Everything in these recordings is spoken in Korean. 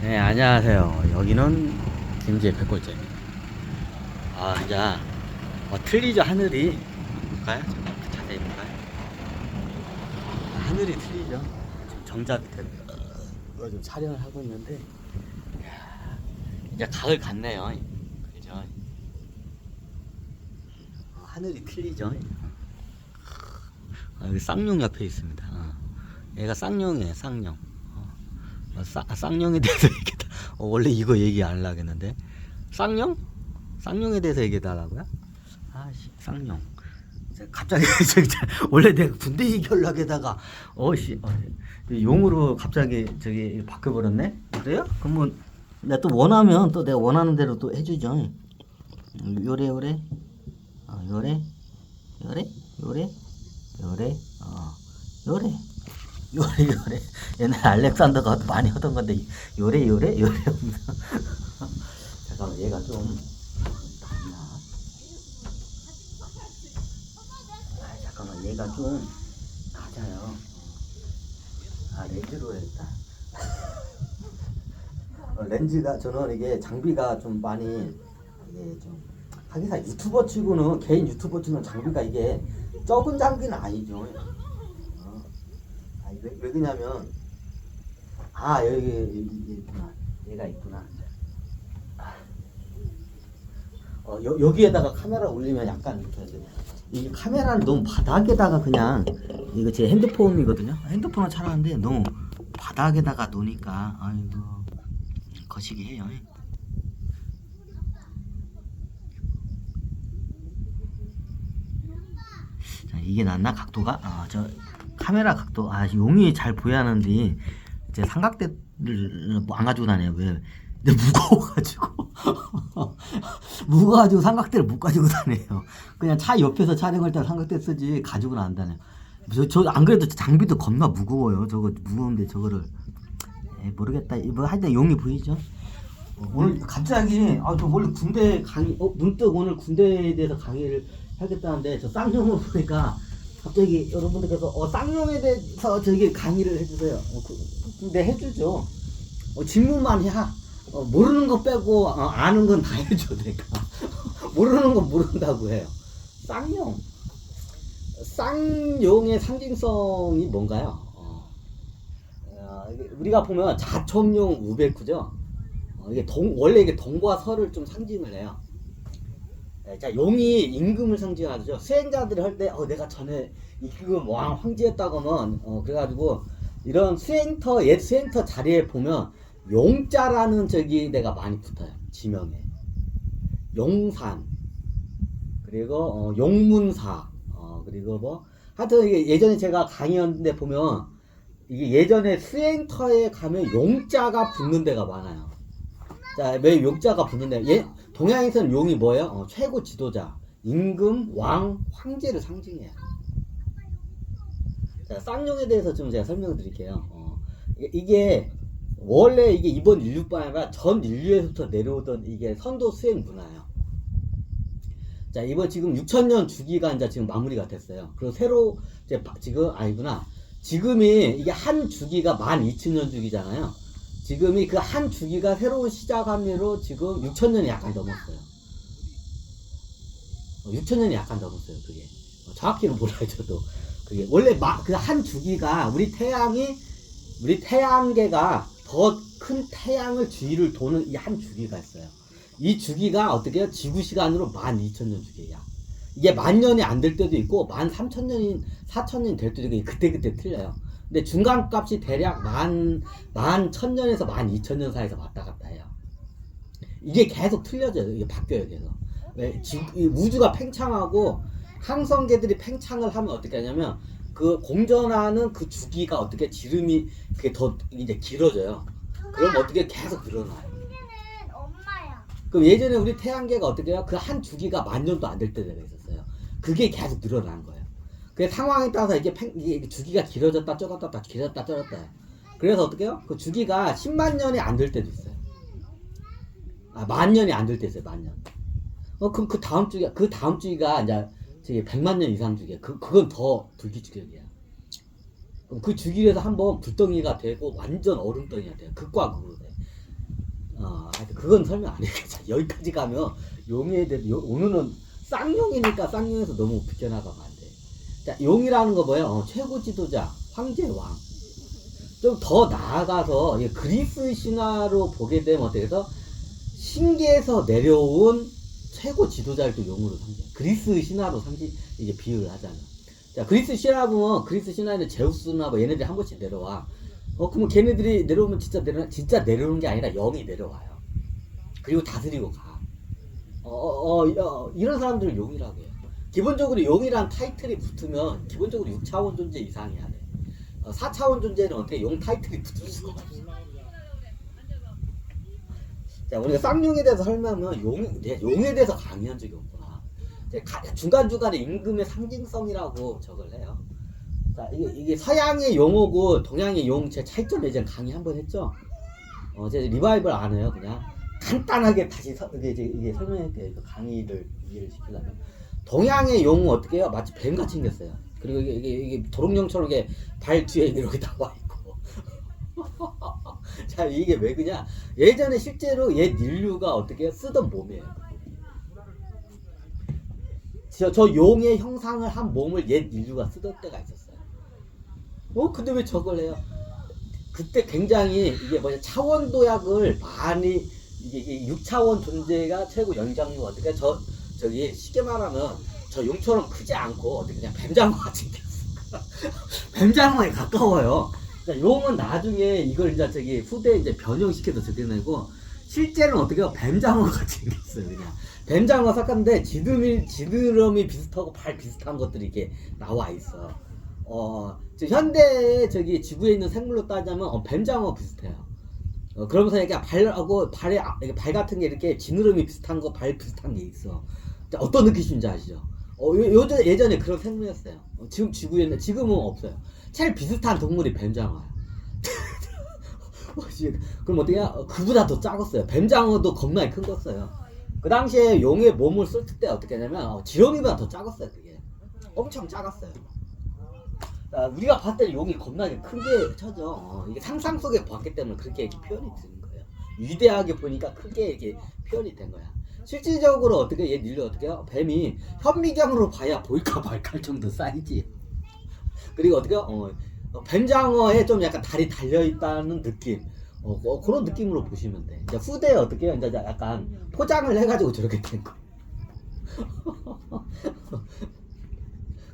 네, 안녕하세요. 여기는 김제 백골제입니다. 이제 틀리죠, 하늘이. 볼까요? 잠깐 자세히 볼까요? 하늘이 틀리죠. 지금 정자 밑에 좀 촬영을 하고 있는데, 이야, 이제 가을 같네요. 그죠? 하늘이 틀리죠. 여기 쌍용 옆에 있습니다. 얘가 쌍용이에요, 쌍용. 쌍용에 대해서 얘기다. 원래 이거 얘기 안 하려고 했는데. 쌍용? 쌍용에 대해서 얘기해달라고요? 쌍용. 갑자기, 원래 내가 군대 얘기하려고 하다가, 용으로 갑자기 바뀌어버렸네? 그래요? 그러면, 내가 또 원하면 또 내가 원하는 대로 또 해주죠. 요래, 요래. 요래. 요래. 요래. 요래. 요래. 요래. 옛날 알렉산더가 많이 하던 건데 요래. 잠깐만, 얘가 좀 낫나? 잠깐만, 얘가 좀 낮아요. 렌즈로 했다. 렌즈가, 저는 이게 장비가 좀 많이, 이게 좀 하기사 유튜버 치고는, 개인 유튜버 치고는 장비가 이게 적은 장비는 아니죠. 왜 그러냐면, 여기 있구나. 얘가 있구나. 여기에다가 카메라 올리면 약간 이렇게 해야 돼. 이 카메라는 너무 바닥에다가 그냥, 이거 제 핸드폰이거든요. 핸드폰은 촬영하는데 너무 바닥에다가 놓으니까, 아이고, 거시기 해요. 자, 이게 낫나? 각도가? 저 카메라 각도, 용이 잘 보여야 하는데, 이제 삼각대를 안 가지고 다녀요. 왜? 근데 무거워가지고. 무거워가지고 삼각대를 못 가지고 다녀요. 그냥 차 옆에서 촬영할 때 삼각대 쓰지, 가지고는 안 다녀요. 안 그래도 장비도 겁나 무거워요. 저거 무거운데 저거를. 모르겠다. 하여튼 용이 보이죠? 오늘 갑자기, 저 원래 군대 강의, 문득 오늘 군대에 대해서 강의를 하겠다는데, 저 쌍용을 보니까, 갑자기 여러분들께서 쌍용에 대해서 강의를 해주세요. 근데 해주죠. 질문만 해. 모르는 거 빼고 아는 건 다 해줘 내가. 모르는 건 모른다고 해요. 쌍용의 상징성이 뭔가요? 우리가 보면 자총용 우베크죠. 이게 원래 이게 동과 서를 좀 상징을 해요. 자, 용이 임금을 상징하죠. 수행자들을 할 때, 내가 전에 임금 왕 황제였다고 하면, 그래가지고, 이런 옛 수행터 자리에 보면, 용자라는 내가 많이 붙어요. 지명에. 용산, 그리고, 용문사, 그리고 하여튼 이게 예전에 제가 강의했는데 보면, 이게 예전에 수행터에 가면 용자가 붙는 데가 많아요. 자, 왜 용자가 붙는데, 동양에서는 용이 뭐예요? 최고 지도자, 임금, 왕, 황제를 상징해요. 자, 쌍용에 대해서 좀 제가 설명을 드릴게요. 이게 원래 이게 이번 인류뿐 아니라 전 인류에서부터 내려오던 이게 선도 수행 문화예요. 자, 이번 지금 6,000년 주기가 이제 지금 마무리가 됐어요. 그리고 새로 지금 아니구나. 지금이 이게 한 주기가 12,000년 주기잖아요. 지금이 그 한 주기가 새로운 시작함으로 지금 6,000년이 약간 넘었어요. 6,000년이 약간 넘었어요, 그게. 정확히는 몰라요, 저도. 그게. 원래 그 한 주기가 우리 태양계가 더 큰 태양을 주위를 도는 이 한 주기가 있어요. 이 주기가 어떻게 해요? 지구 시간으로 12,000년 주기야. 이게 10,000년이 안 될 때도 있고, 13,000년이, 4,000년이 될 때도 있고, 그때 틀려요. 근데 중간 값이 대략 11,000년에서 12,000년 사이에서 왔다 갔다 해요. 이게 계속 틀려져요. 이게 바뀌어요, 계속. 왜? 우주가 팽창하고 항성계들이 팽창을 하면 어떻게 하냐면 그 공전하는 그 주기가 어떻게 지름이 그게 더 이제 길어져요. 그럼 어떻게 계속 늘어나요. 그럼 예전에 우리 태양계가 어떻게 해요? 그 한 주기가 10,000년도 안 될 때가 있었어요. 그게 계속 늘어난 거예요. 그 상황에 따라서 이게 주기가 길어졌다 줄었다 길어졌다 줄었다. 그래서 어떻게 해요? 그 주기가 10만 년이 안 될 때도 있어요. 10,000년이 안 될 때 있어요. 10,000년. 그럼 그 다음 주기가 이제 100만 년 이상 주기야. 그건 더 불규칙적이야. 그럼 그 주기에서 한번 불덩이가 되고 완전 얼음덩이가 돼요. 극과 극으로 돼. 하여튼 그건 설명 안 해야겠다. 여기까지 가면 용에 대해 오늘은 쌍용이니까 쌍용에서 너무 비껴나가면 안 돼. 자, 용이라는 거 뭐예요? 최고 지도자, 황제 왕. 좀 더 나아가서 그리스 신화로 보게 되면 어떻게 해서 신기에서 내려온 최고 지도자를 또 용으로 상징. 그리스 신화로 상징 이게 비유를 하잖아. 자, 그리스 신화 보면 그리스 신화에는 제우스나 뭐 얘네들이 한 번씩 내려와. 그러면 걔네들이 내려오면 진짜 내려오는 게 아니라 영이 내려와요. 그리고 다스리고 가. 이런 사람들을 용이라고 해요. 기본적으로 용이란 타이틀이 붙으면 기본적으로 6차원 존재 이상이야 돼. 4차원 존재는 어떻게 용 타이틀이 붙을 수가 없어. 자, 우리가 쌍용에 대해서 설명하면 용에 대해서 강의한 적이 없구나. 중간중간에 임금의 상징성이라고 적을 해요. 자, 이게 서양의 용어고 동양의 용 제 차이점 예전에 강의 한번 했죠. 제가 리바이벌 안 해요. 그냥 간단하게 다시 이게 설명할게요. 강의를 이해를 시키려면. 동양의 용은 어떻게 해요? 마치 뱀같이 생겼어요. 그리고 이게 도롱뇽처럼 이게 발 뒤에 이렇게 나와 있고. 자, 이게 왜 그냐? 예전에 실제로 옛 인류가 어떻게 쓰던 몸이에요. 저 용의 형상을 한 몸을 옛 인류가 쓰던 때가 있었어요. 근데 왜 저걸 해요? 그때 굉장히 이게 뭐냐, 차원 도약을 많이 이게 6차원 존재가 최고 영장류 어떻게 저기 쉽게 말하면 저 용처럼 크지 않고 어떻게 그냥 뱀장어 같이 생겼어. 뱀장어에 가까워요. 그러니까 용은 나중에 이걸 이제 저기 후대에 이제 변형시켜서 적혀내고 실제는 어떻게 해요? 뱀장어 같이 생겼어요. 그냥 뱀장어 삭았는데 지느러미 비슷하고 발 비슷한 것들이 이렇게 나와 있어. 현대 저기 지구에 있는 생물로 따지면 뱀장어 비슷해요. 그러면서 이렇게 발하고 발 같은 게 이렇게 지느러미 비슷한 거, 발 비슷한 게 있어. 자, 어떤 느낌인지 아시죠? 예전에 그런 생물이었어요. 지금 지구에는 지금은 없어요. 제일 비슷한 동물이 뱀장어야. 그럼 어떻게 해요? 그보다 더 작았어요. 뱀장어도 겁나게 큰 거였어요. 그 당시에 용의 몸을 쓸 때 어떻게 하냐면 지렁이보다 더 작았어요. 그게 엄청 작았어요. 우리가 봤을 때 용이 겁나게 크게 쳐져. 이게 상상 속에 봤기 때문에 그렇게 이렇게 표현이 되는 거예요. 위대하게 보니까 크게 이렇게 표현이 된 거야. 실질적으로 어떻게 얘 인류 어떻게 해요? 뱀이 현미경으로 봐야 보일까 말까 정도 사이즈. 그리고 어떻게 해요? 뱀장어에 좀 약간 다리 달려 있다는 느낌. 그런 느낌으로 보시면 돼. 이제 후대에 어떻게 해요? 이제 약간 포장을 해가지고 저렇게 된 거.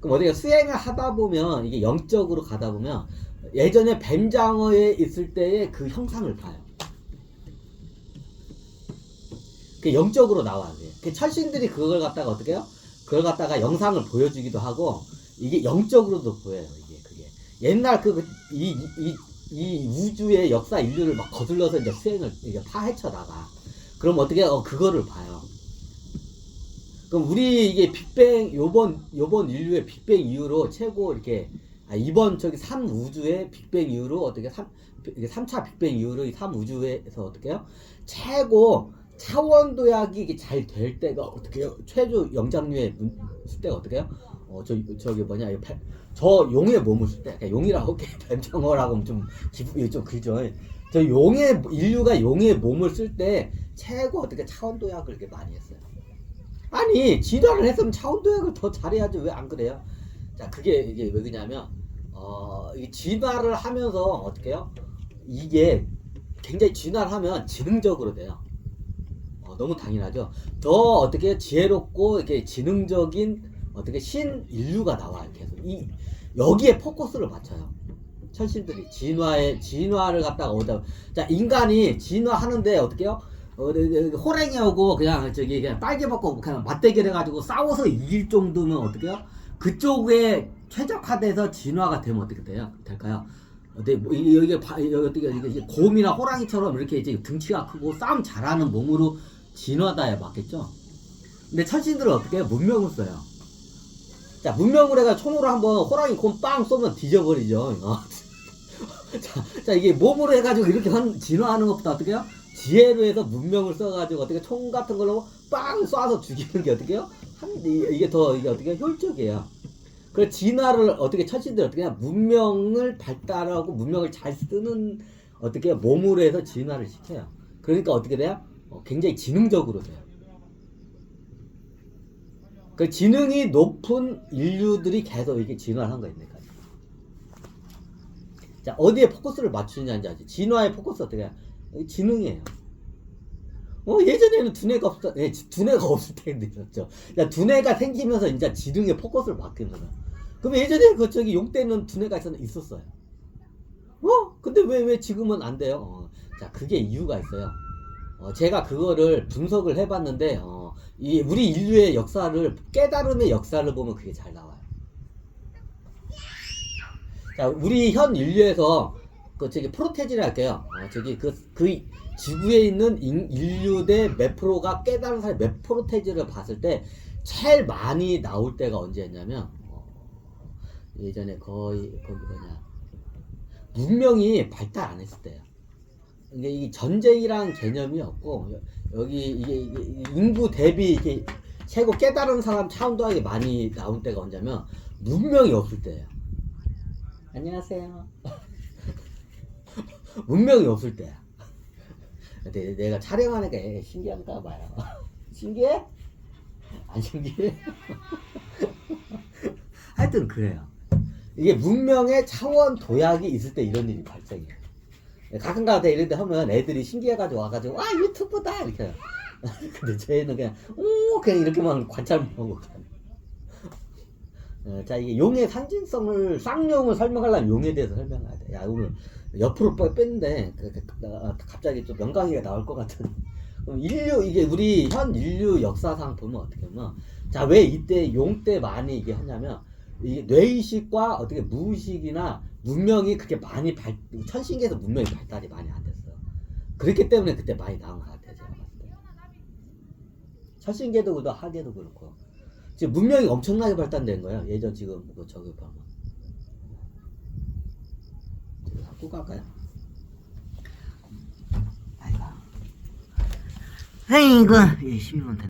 그럼 어떻게 수행을 하다 보면 이게 영적으로 가다 보면 예전에 뱀장어에 있을 때의 그 형상을 봐요. 그 영적으로 나와요. 그 철신들이 그걸 갖다가 어떻게 해요? 그걸 갖다가 영상을 보여주기도 하고 이게 영적으로도 보여요. 그게 옛날 이 우주의 역사 인류를 막 거슬러서 이제 수행을 이제 파헤쳐 나가. 그럼 어떻게 그거를 봐요. 그럼 우리 이게 빅뱅 요번 인류의 빅뱅 이후로 최고 이렇게 이번 저기 3우주의 빅뱅 이후로 어떻게 3차 빅뱅 이후로 이 3우주에서 어떻게 해요? 최고 차원 도약이 잘 될 때가 어떻게 해요? 최초 영장류에 쓸 때가 어떻게 해요? 저기 뭐냐 저 용의 몸을 쓸 때 용이라고 뱀장어라고 하면 좀 기분이 좀 그죠. 저 인류가 용의 몸을 쓸 때 최고 어떻게 차원 도약을 이렇게 많이 했어요. 아니 진화를 했으면 차원 도약을 더 잘해야지 왜 안 그래요? 자, 이게 왜 그러냐면 이 진화를 하면서 어떻게 해요? 이게 굉장히 진화를 하면 지능적으로 돼요. 너무 당연하죠. 더 어떻게 지혜롭고 이렇게 지능적인 어떻게 신 인류가 나와요. 계속 여기에 포커스를 맞춰요. 천신들이 진화를 갖다가 자, 인간이 진화하는데 어떻게 해요? 호랭이하고 그냥 그냥 딸기 먹고 그냥 맞대결 해가지고 싸워서 이길 정도면 어떻게 해요? 그쪽에 최적화돼서 진화가 되면 어떻게 될까요? 여기 어떻게 곰이나 호랑이처럼 이렇게 이제 등치가 크고 싸움 잘하는 몸으로 진화다에 맞겠죠? 근데 천신들은 어떻게 해요? 문명을 써요. 자, 문명을 해가 총으로 한번 호랑이 곰 빵 쏘면 뒤져버리죠. 자, 이게 몸으로 해가지고 이렇게 진화하는 것보다 어떻게 해요? 지혜로 해서 문명을 써가지고 어떻게 총 같은 걸로 빵 쏴서 죽이는 게 어떻게 해요? 이게 어떻게 효율적이에요. 그래서 진화를 어떻게 천신들 어떻게 해요? 문명을 발달하고 문명을 잘 쓰는 어떻게 몸으로 해서 진화를 시켜요. 그러니까 어떻게 돼요? 굉장히 지능적으로 돼요. 그 지능이 높은 인류들이 계속 이렇게 진화한 거예요. 자, 어디에 포커스를 맞추느냐인지 알지? 진화의 포커스 어떻게 해요? 지능이에요. 예전에는 두뇌가 없을 때도 있었죠. 야, 두뇌가 생기면서 이제 지능의 포커스를 바뀌는 거야. 그럼 예전에 용때는 두뇌가 있었어요. 근데 왜 지금은 안 돼요? 자, 그게 이유가 있어요. 제가 그거를 분석을 해봤는데, 우리 인류의 역사를, 깨달음의 역사를 보면 그게 잘 나와요. 자, 우리 현 인류에서, 프로테지를 할게요. 그 지구에 있는 인류대 몇 프로가 깨달은 사람 몇 프로테지를 봤을 때, 제일 많이 나올 때가 언제였냐면, 예전에 거기 문명이 발달 안 했을 때요. 이게 전쟁이란 개념이 없고, 이게 인구 대비 이게 최고 깨달은 사람 차원도하게 많이 나온 때가 언제냐면 문명이 없을 때예요. 안녕하세요. 문명이 없을 때야. 내가 촬영하는 게 신기한가 봐요. 신기해? 안 신기해? 하여튼 그래요. 이게 문명의 차원 도약이 있을 때 이런 일이 발생해요. 가끔가다 이런 데 하면 애들이 신기해가지고 와가지고 와 유튜브다 이렇게 해요. 근데 쟤는 그냥 이렇게만 관찰만 하고 자, 이게 용의 상징성을 쌍용을 설명하려면 용에 대해서 설명해야 돼. 야, 오늘 옆으로 뺐는데 갑자기 좀 명강의가 나올 것 같은. 이게 우리 현 인류 역사상 보면 어떻게 하면, 자, 왜 이때 용 때 많이 이게 하냐면 이게 뇌의식과 어떻게 무의식이나 문명이 그렇게 많이 천신계에서 문명이 발달이 많이 안 됐어요. 그렇기 때문에 그때 많이 나온 것 같아요. 제가 봤을 때. 천신계도 그렇고 하계도 그렇고. 지금 문명이 엄청나게 발달된 거예요. 예전 지금 저기 보면. 갖고 갈까요? 아이고. 아이고, 12분 됐네.